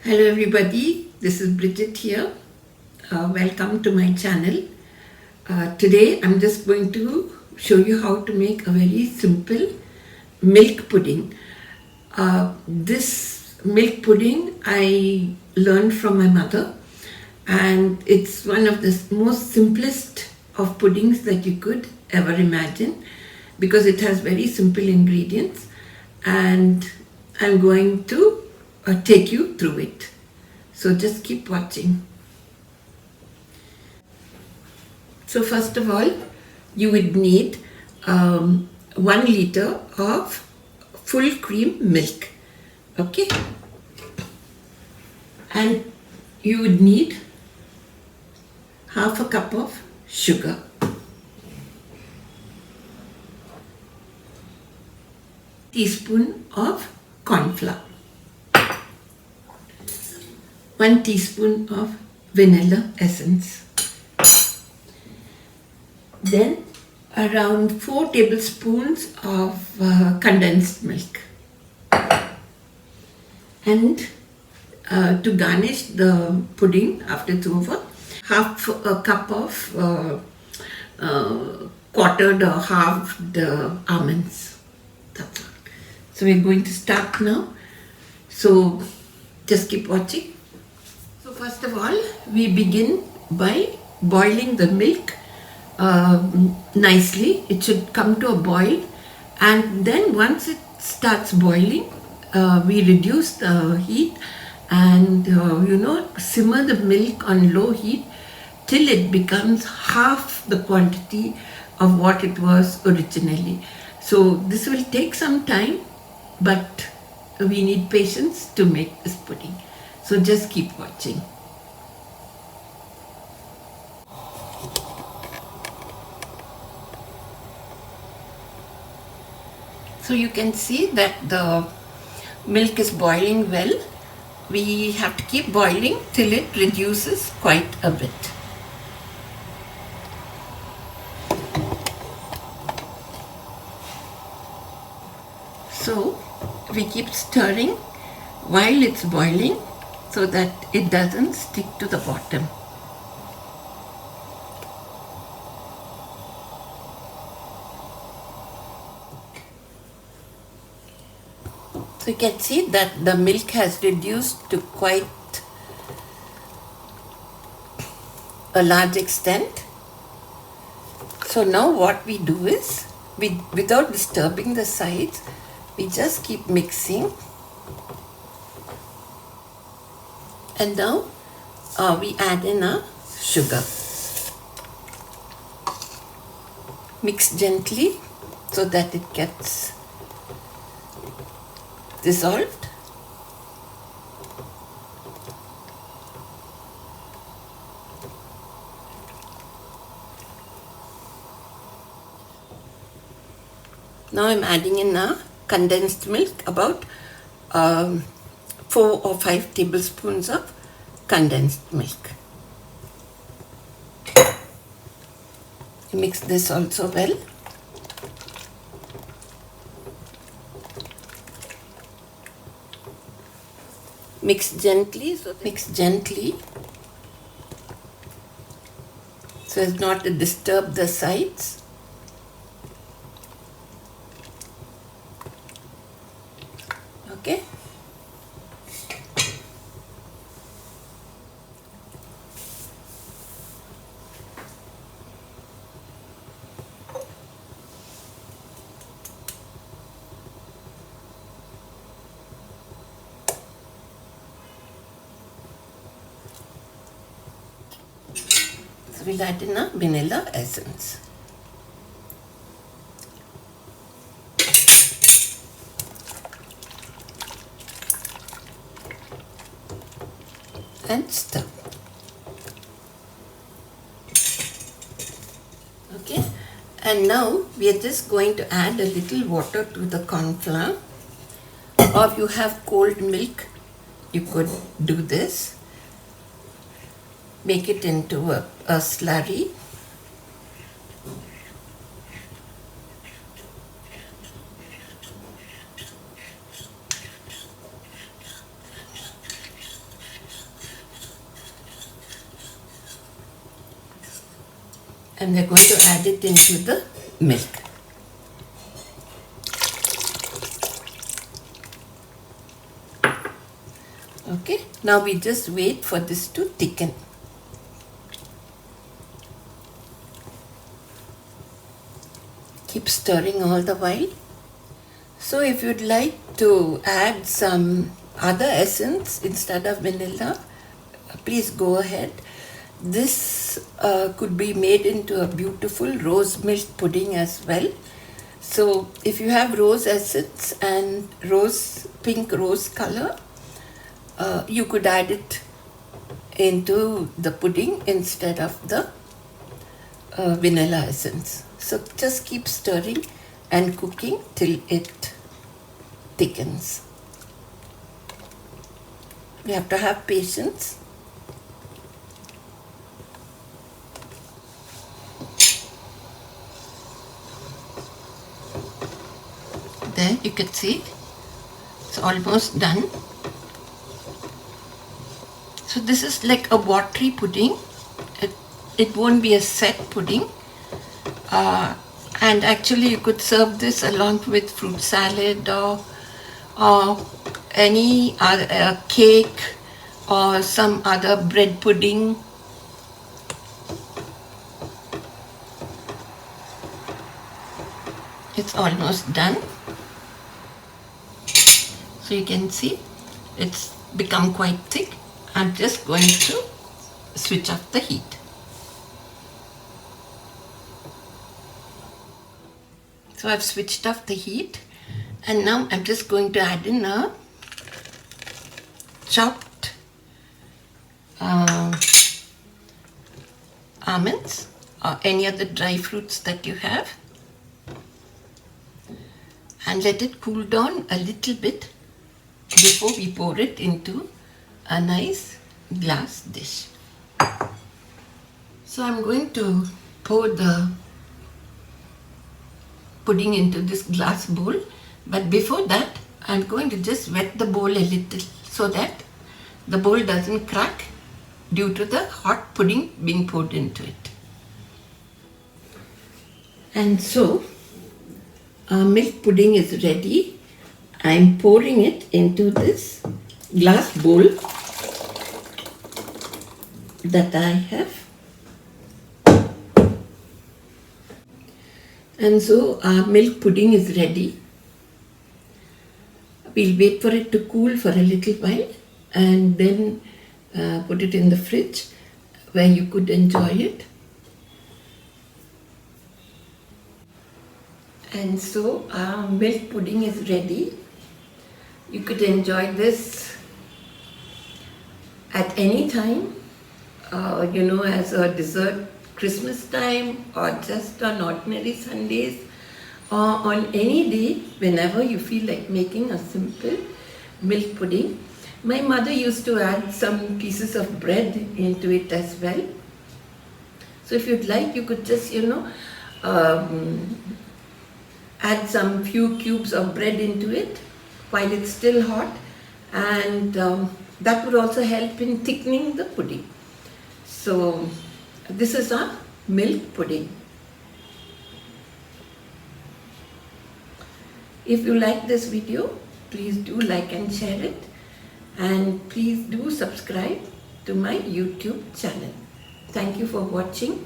Hello everybody, this is Bridget here. Welcome to my channel. Today I'm just going to show you how to make a very simple milk pudding. This milk pudding I learned from my mother, and it's one of the most simplest of puddings that you could ever imagine because it has very simple ingredients, and I'm going to take you through it. So just keep watching. So first of all, you would need 1 liter of full cream milk. Okay? And you would need half a cup of sugar. Teaspoon of corn flour. 1 teaspoon of vanilla essence. Then around 4 tablespoons of condensed milk. And to garnish the pudding after it's over, half a cup of quartered or halved almonds. That's all. So we're going to start now. So just keep watching. So first of all, we begin by boiling the milk nicely. It should come to a boil, and then once it starts boiling, we reduce the heat and simmer the milk on low heat till it becomes half the quantity of what it was originally. So this will take some time, but we need patience to make this pudding. So just keep watching. So you can see that the milk is boiling well. We have to keep boiling till it reduces quite a bit. So we keep stirring while it's boiling so that it doesn't stick to the bottom. So you can see that the milk has reduced to quite a large extent. So now what we do is, without disturbing the sides, we just keep mixing. And now we add in our sugar. Mix gently so that it gets dissolved. Now I'm adding in a condensed milk, about 4 or 5 tablespoons of condensed milk. Mix this also well. Mix gently so as not to disturb the sides. Okay. We'll add in a vanilla essence. And stir. Okay, and now we are just going to add a little water to the corn flour, or if you have cold milk, you could do this. Make it into a slurry. and we're going to add it into the milk. Okay, now we just wait for this to thicken. Keep stirring all the while. So if you'd like to add some other essence instead of vanilla, please go ahead. This could be made into a beautiful rose milk pudding as well. So if you have rose essence and pink rose color, you could add it into the pudding instead of the vanilla essence. So just keep stirring and cooking till it thickens. You have to have patience. There you can see it's almost done. So this is like a watery pudding. It won't be a set pudding. And actually you could serve this along with fruit salad or any other cake or some other bread pudding. It's almost done. So you can see it's become quite thick. I'm just going to switch off the heat. So I've switched off the heat, and now I'm just going to add in a chopped almonds or any other dry fruits that you have, and let it cool down a little bit before we pour it into a nice glass dish. So I'm going to pour the pudding into this glass bowl, but before that I'm going to just wet the bowl a little so that the bowl doesn't crack due to the hot pudding being poured into it. And so our milk pudding is ready. I'm pouring it into this glass bowl that I have. And so our milk pudding is ready. We'll wait for it to cool for a little while and then put it in the fridge where you could enjoy it. And so our milk pudding is ready. You could enjoy this at any time, as a dessert Christmas time or just on ordinary Sundays or on any day whenever you feel like making a simple milk pudding. My mother used to add some pieces of bread into it as well. So if you'd like, you could just, add some few cubes of bread into it while it's still hot, and that would also help in thickening the pudding. So this is our milk pudding. If you like this video, please do like and share it, and please do subscribe to my YouTube channel. Thank you for watching.